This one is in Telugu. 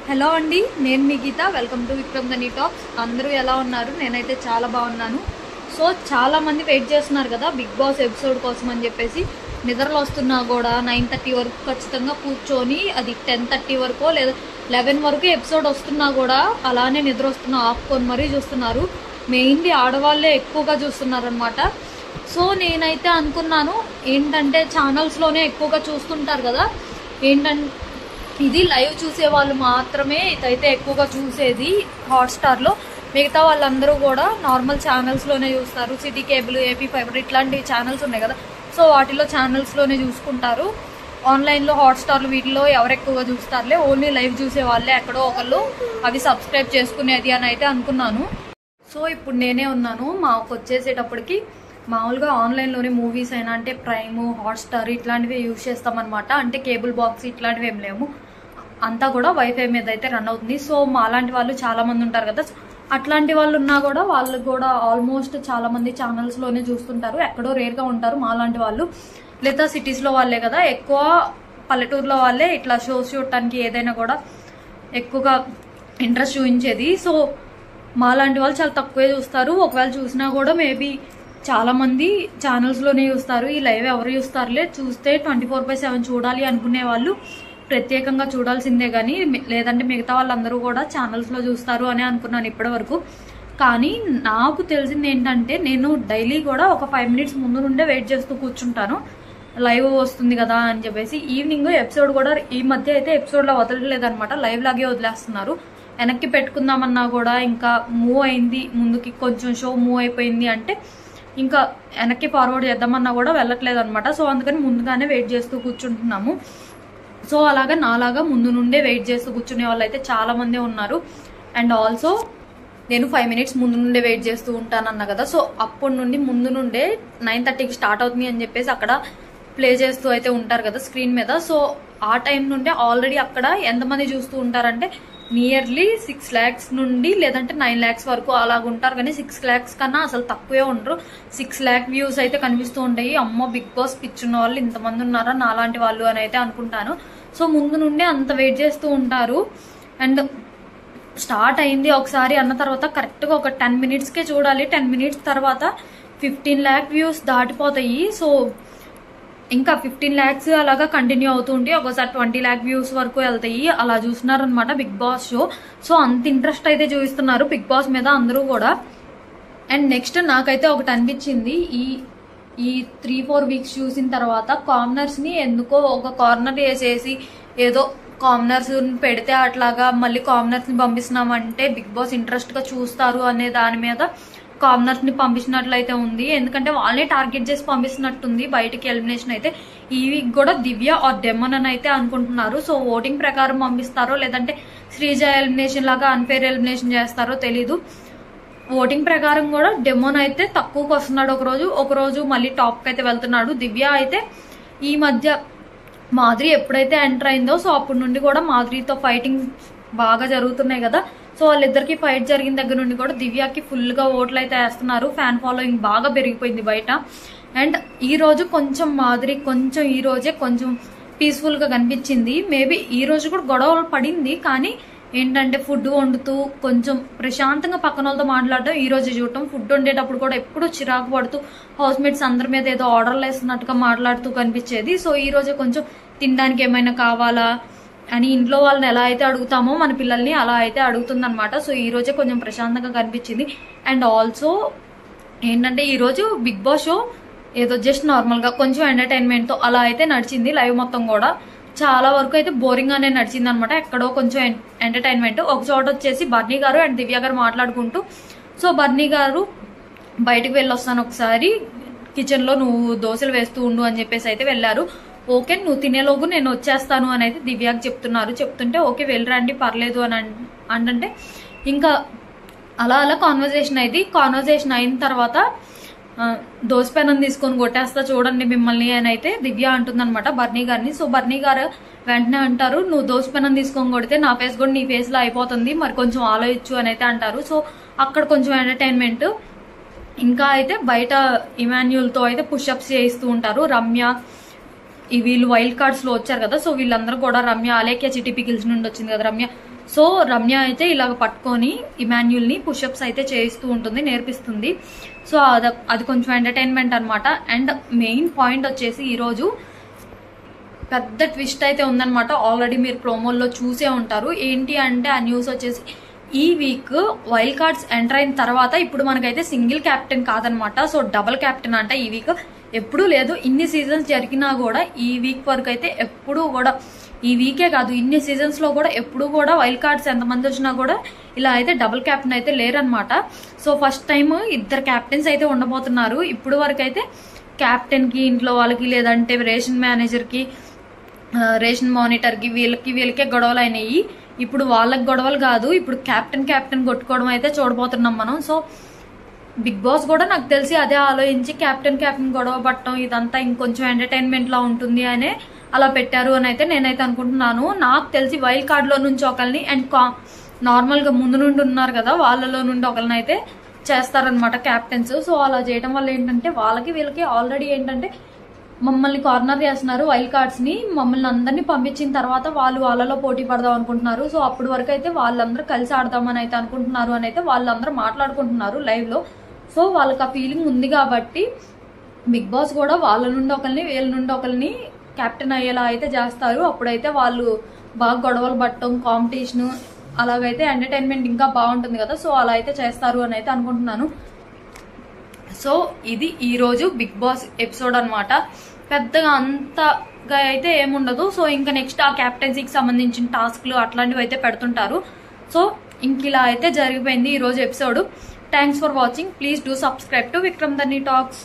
హలో అండి, నేను మీ గీత. వెల్కమ్ టు విక్రమ్ దని టాక్స్. అందరూ ఎలా ఉన్నారు? నేనైతే చాలా బాగున్నాను. సో చాలా మంది వెయిట్ చేస్తున్నారు కదా బిగ్ బాస్ ఎపిసోడ్ కోసం అని చెప్పేసి. నిద్రలు వస్తున్నా కూడా 9:30 వరకు ఖచ్చితంగా కూర్చొని, అది 10:30 వరకు లేదా 11 వరకు ఎపిసోడ్ వస్తున్నా కూడా అలానే నిద్ర వస్తున్నా ఆపుకొని మరీ చూస్తున్నారు. మెయిన్లీ ఆడవాళ్ళే ఎక్కువగా చూస్తున్నారు అనమాట. సో నేనైతే అనుకున్నాను ఏంటంటే ఛానల్స్లోనే ఎక్కువగా చూస్తుంటారు కదా, ఏంటంటే ఇది లైవ్ చూసే వాళ్ళు మాత్రమే ఇదైతే ఎక్కువగా చూసేది హాట్స్టార్లో. మిగతా వాళ్ళందరూ కూడా నార్మల్ ఛానల్స్లోనే చూస్తారు. సిటీ కేబుల్, ఏపీ ఫైబర్ ఇట్లాంటి ఛానల్స్ ఉన్నాయి కదా, సో వాటిలో ఛానల్స్లోనే చూసుకుంటారు. ఆన్లైన్లో హాట్స్టార్లు వీటిలో ఎవరు ఎక్కువగా చూస్తారులే, ఓన్లీ లైవ్ చూసే వాళ్ళే ఎక్కడో ఒకళ్ళు అవి సబ్స్క్రైబ్ చేసుకునేది అని అయితే అనుకున్నాను. సో ఇప్పుడు నేనే ఉన్నాను. మాకు వచ్చేసేటప్పటికి మామూలుగా ఆన్లైన్లోనే మూవీస్ అయినా అంటే ప్రైమ్, హాట్స్టార్ ఇట్లాంటివి యూజ్ చేస్తామన్నమాట. అంటే కేబుల్ బాక్స్ ఇట్లాంటివి ఏం లేవు, అంతా కూడా వైఫై మీద అయితే రన్ అవుతుంది. సో మా అలాంటి వాళ్ళు చాలా మంది ఉంటారు కదా, అట్లాంటి వాళ్ళు ఉన్నా కూడా వాళ్ళు కూడా ఆల్మోస్ట్ చాలా మంది ఛానల్స్లోనే చూస్తుంటారు. ఎక్కడో రేర్గా ఉంటారు మా అలాంటి వాళ్ళు, లేదా సిటీస్లో వాళ్ళే కదా. ఎక్కువ పల్లెటూరులో వాళ్ళే ఇట్లా షోస్ చూడటానికి ఏదైనా కూడా ఎక్కువగా ఇంట్రెస్ట్ చూపించేది. సో మా లాంటి వాళ్ళు చాలా తక్కువే చూస్తారు. ఒకవేళ చూసినా కూడా మేబీ చాలా మంది ఛానల్స్లోనే చూస్తారు. ఈ లైవ్ ఎవరు చూస్తారులే, చూస్తే 24/7 చూడాలి అనుకునే వాళ్ళు ప్రత్యేకంగా చూడాల్సిందే కానీ, లేదంటే మిగతా వాళ్ళందరూ కూడా ఛానల్స్లో చూస్తారు అని అనుకున్నాను ఇప్పటి వరకు. కానీ నాకు తెలిసింది ఏంటంటే, నేను డైలీ కూడా ఒక 5 మినిట్స్ ముందు నుండే వెయిట్ చేస్తూ కూర్చుంటాను లైవ్ వస్తుంది కదా అని చెప్పేసి. ఈవినింగ్ ఎపిసోడ్ కూడా ఈ మధ్య అయితే ఎపిసోడ్లో వదలలేదనమాట, లైవ్ లాగే వదిలేస్తున్నారు. వెనక్కి పెట్టుకుందామన్నా కూడా ఇంకా మూవ్ అయింది ముందుకి, కొంచెం షో మూవ్ అయిపోయింది అంటే ఇంకా వెనక్కి ఫార్వర్డ్ చేద్దామన్నా కూడా వెళ్ళట్లేదు అనమాట. సో అందుకని ముందుగానే వెయిట్ చేస్తూ కూర్చుంటున్నాము. సో అలాగా నాలాగా ముందు నుండే వెయిట్ చేస్తూ కూర్చునే వాళ్ళు అయితే చాలా మందే ఉన్నారు. అండ్ ఆల్సో నేను 5 మినిట్స్ ముందు నుండే వెయిట్ చేస్తూ ఉంటానన్నా కదా, సో అప్పటి నుండి ముందు నుండే 9:30కి స్టార్ట్ అవుతుంది అని చెప్పేసి అక్కడ ప్లే చేస్తూ అయితే ఉంటారు కదా స్క్రీన్ మీద. సో ఆ టైం నుండే ఆల్రెడీ అక్కడ ఎంతమంది చూస్తూ ఉంటారంటే నియర్లీ 6 lakhs నుండి లేదంటే 9 lakhs వరకు అలాగ ఉంటారు. కానీ 6 lakhs కన్నా అసలు తక్కువే ఉండరు. 6 lakh వ్యూస్ అయితే కనిపిస్తూ ఉంటాయి. అమ్మో బిగ్ బాస్ పిచ్చున్న వాళ్ళు ఇంతమంది ఉన్నారా నాలాంటి వాళ్ళు అని అయితే అనుకుంటాను. సో ముందు నుండే అంత వెయిట్ చేస్తూ ఉంటారు. అండ్ స్టార్ట్ అయింది ఒకసారి అన్న తర్వాత కరెక్ట్గా ఒక 10 minutesకే చూడాలి. 10 minutes తర్వాత 15 lakh వ్యూస్ దాటిపోతాయి. సో ఇంకా 15 lakhs అలాగా కంటిన్యూ అవుతూ ఉంటే ఒకసారి 20 lakh వ్యూస్ వరకు వెళ్తాయి. అలా చూస్తున్నారనమాట బిగ్ బాస్ షో. సో అంత ఇంట్రెస్ట్ అయితే చూపిస్తున్నారు బిగ్ బాస్ మీద అందరూ కూడా. అండ్ నెక్స్ట్ నాకైతే ఒకటి అనిపించింది, ఈ 3-4 weeks చూసిన తర్వాత కామనర్స్ని ఎందుకో ఒక కార్నర్ వేసేసి ఏదో కామనర్స్ పెడితే అట్లాగా మళ్ళీ కామనర్స్ని పంపిస్తున్నామంటే బిగ్ బాస్ ఇంట్రెస్ట్గా చూస్తారు అనే దాని మీద కామనర్స్ని పంపించినట్లయితే ఉంది. ఎందుకంటే వాళ్ళని టార్గెట్ చేసి పంపిస్తున్నట్టుంది బయటికి ఎలిమినేషన్ అయితే. ఈ వీక్ కూడా దివ్య ఆర్ డెమన్ అని అయితే అనుకుంటున్నారు. సో ఓటింగ్ ప్రకారం పంపిస్తారో లేదంటే శ్రీజ ఎలిమినేషన్ లాగా అన్ఫేర్ ఎలిమినేషన్ చేస్తారో తెలీదు. ఓటింగ్ ప్రకారం కూడా డెమోన్ అయితే తక్కువకి వస్తున్నాడు ఒకరోజు మళ్ళీ టాప్కి అయితే వెళ్తున్నాడు. దివ్య అయితే ఈ మధ్య మాధురి ఎప్పుడైతే ఎంటర్ అయిందో సో అప్పటి నుండి కూడా మాధురితో ఫైటింగ్ బాగా జరుగుతున్నాయి కదా. సో వాళ్ళిద్దరికి ఫైట్ జరిగిన దగ్గర నుండి కూడా దివ్యకి ఫుల్గా ఓట్లు అయితే వేస్తున్నారు. ఫ్యాన్ ఫాలోయింగ్ బాగా పెరిగిపోయింది బయట. అండ్ ఈ రోజు కొంచెం మాధురి ఈ రోజే కొంచెం పీస్ఫుల్గా కనిపించింది. మేబీ ఈ రోజు కూడా గొడవలు పడింది, కానీ ఏంటంటే ఫుడ్ వండుతూ కొంచెం ప్రశాంతంగా పక్కన వాళ్ళతో మాట్లాడడం ఈ రోజు చూడటం. ఫుడ్ వండేటప్పుడు కూడా ఎప్పుడూ చిరాకు పడుతూ హౌస్ మేట్స్ అందరి మీద ఏదో ఆర్డర్లు వేస్తున్నట్టుగా మాట్లాడుతూ కనిపించేది. సో ఈ రోజే కొంచెం తినడానికి ఏమైనా కావాలా అని ఇంట్లో వాళ్ళని ఎలా అయితే అడుగుతామో మన పిల్లల్ని అలా అయితే అడుగుతుందన్నమాట. సో ఈ రోజే కొంచెం ప్రశాంతంగా కనిపించింది. అండ్ ఆల్సో ఏంటంటే ఈరోజు బిగ్ బాస్ షో ఏదో జస్ట్ నార్మల్గా కొంచెం ఎంటర్టైన్మెంట్తో అలా అయితే నడిచింది. లైవ్ మొత్తం కూడా చాలా వరకు అయితే బోరింగ్ గానే నడిచింది అనమాట. ఎక్కడో కొంచెం ఎంటర్టైన్మెంట్. ఒక చోట వచ్చేసి బర్నీ గారు అండ్ దివ్య గారు మాట్లాడుకుంటూ, సో బర్నీ గారు బయటకు వెళ్ళొస్తాను ఒకసారి కిచెన్లో నువ్వు దోశలు వేస్తూ ఉండు అని చెప్పేసి అయితే వెళ్ళారు. ఓకే నువ్వు తినేలోపు నేను వచ్చేస్తాను అని అయితే దివ్యాకి చెప్తున్నారు. చెప్తుంటే ఓకే వెళ్ళరండి పర్లేదు అని అంటే ఇంకా అలా కాన్వర్జేషన్ అయింది. కాన్వర్జేషన్ అయిన తర్వాత దోశ పెనం తీసుకొని కొట్టేస్తా చూడండి మిమ్మల్ని అని అయితే దివ్య అంటుందన్నమాట బర్నీ గారిని. సో బర్నీ గారు వెంటనే అంటారు, నువ్వు దోశ పెనం తీసుకొని కొడితే నా ఫేస్ కూడా నీ ఫేస్లో అయిపోతుంది, మరి కొంచెం ఆలోచించు అని అయితే అంటారు. సో అక్కడ కొంచెం ఎంటర్టైన్మెంట్. ఇంకా అయితే బయట ఇమాన్యుల్తో అయితే పుషప్స్ చేయిస్తూ ఉంటారు రమ్య వీళ్ళు వైల్డ్ కార్డ్స్ లో వచ్చారు కదా, సో వీళ్ళందరూ కూడా రమ్య అలేఖ్య చిట్టి పికిల్స్ నుండి వచ్చింది కదా రమ్య. సో రమ్య అయితే ఇలాగ పట్టుకొని ఇమాన్యుల్ ని పుషప్స్ అయితే చేయిస్తూ ఉంటుంది, నేర్పిస్తుంది. సో అది కొంచెం ఎంటర్టైన్మెంట్ అనమాట. అండ్ మెయిన్ పాయింట్ వచ్చేసి ఈరోజు పెద్ద ట్విస్ట్ అయితే ఉందన్నమాట. ఆల్రెడీ మీరు ప్రోమోల్లో చూసే ఉంటారు. ఏంటి అంటే ఆ న్యూస్ వచ్చేసి ఈ వీక్ వైల్డ్ కార్డ్స్ ఎంటర్ అయిన తర్వాత ఇప్పుడు మనకైతే సింగిల్ క్యాప్టెన్ కాదనమాట, సో డబుల్ క్యాప్టెన్ అంట. ఈ వీక్ ఎప్పుడూ లేదు, ఇన్ని సీజన్స్ జరిగినా కూడా ఈ వీక్ వరకు అయితే ఎప్పుడూ కూడా, ఈ వీకే కాదు ఇన్ని సీజన్స్ లో కూడా ఎప్పుడు కూడా వైల్డ్ కార్డ్స్ ఎంతమంది వచ్చినా కూడా ఇలా అయితే డబుల్ క్యాప్టెన్ అయితే లేరనమాట. సో ఫస్ట్ టైం ఇద్దరు క్యాప్టెన్స్ అయితే ఉండబోతున్నారు. ఇప్పుడు వరకు అయితే క్యాప్టెన్ కి ఇంట్లో వాళ్ళకి, లేదంటే రేషన్ మేనేజర్ కి, రేషన్ మానిటర్ కి, వీళ్ళకే గొడవలు అయినాయి. ఇప్పుడు వాళ్ళకి గొడవలు కాదు, ఇప్పుడు క్యాప్టెన్ కొట్టుకోవడం అయితే చూడబోతున్నాం మనం. సో బిగ్ బాస్ కూడా నాకు తెలిసి అదే ఆలోచించి క్యాప్టెన్ గొడవ పట్టడం ఇదంతా ఇంకొంచెం ఎంటర్టైన్మెంట్ లా ఉంటుంది అనే అలా పెట్టారు అని అయితే నేనైతే అనుకుంటున్నాను. నాకు తెలిసి వైల్డ్ కార్డ్ లో నుంచి ఒకరిని అండ్ నార్మల్ గా ముందు నుండి ఉన్నారు కదా వాళ్ళలో నుండి ఒకరిని అయితే చేస్తారనమాట క్యాప్టెన్స్. సో అలా చేయడం వల్ల ఏంటంటే వీళ్ళకి ఆల్రెడీ ఏంటంటే మమ్మల్ని కార్నర్ చేస్తున్నారు వైల్డ్ కార్డ్స్ ని, మమ్మల్ని అందరినీ పంపించిన తర్వాత వాళ్ళలో పోటీ పడదాం అనుకుంటున్నారు. సో అప్పటి వరకు అయితే వాళ్ళందరూ కలిసి ఆడదామని అయితే అనుకుంటున్నారు అని అయితే వాళ్ళందరూ మాట్లాడుకుంటున్నారు లైవ్ లో. సో వాళ్ళకి ఆ ఫీలింగ్ ఉంది కాబట్టి బిగ్ బాస్ కూడా వాళ్ళ నుండి ఒకరిని వీళ్ళ నుండి ఒకరిని కెప్టెన్ అయ్యేలా అయితే చేస్తారు. అప్పుడైతే వాళ్ళు బాగా గొడవలు పట్టడం, కాంపిటీషన్, అలాగైతే ఎంటర్టైన్మెంట్ ఇంకా బాగుంటుంది కదా. సో అలా అయితే చేస్తారు అని అయితే అనుకుంటున్నాను. సో ఇది ఈ రోజు బిగ్ బాస్ ఎపిసోడ్ అనమాట. పెద్దగా అంతగా అయితే ఏముండదు. సో ఇంకా నెక్స్ట్ ఆ క్యాప్టెన్సీకి సంబంధించిన టాస్క్లు అట్లాంటివి అయితే పెడుతుంటారు. సో ఇంక ఇలా అయితే జరిగిపోయింది ఈ రోజు episode. Thanks for watching. Please do subscribe to Vikram Dhani talks.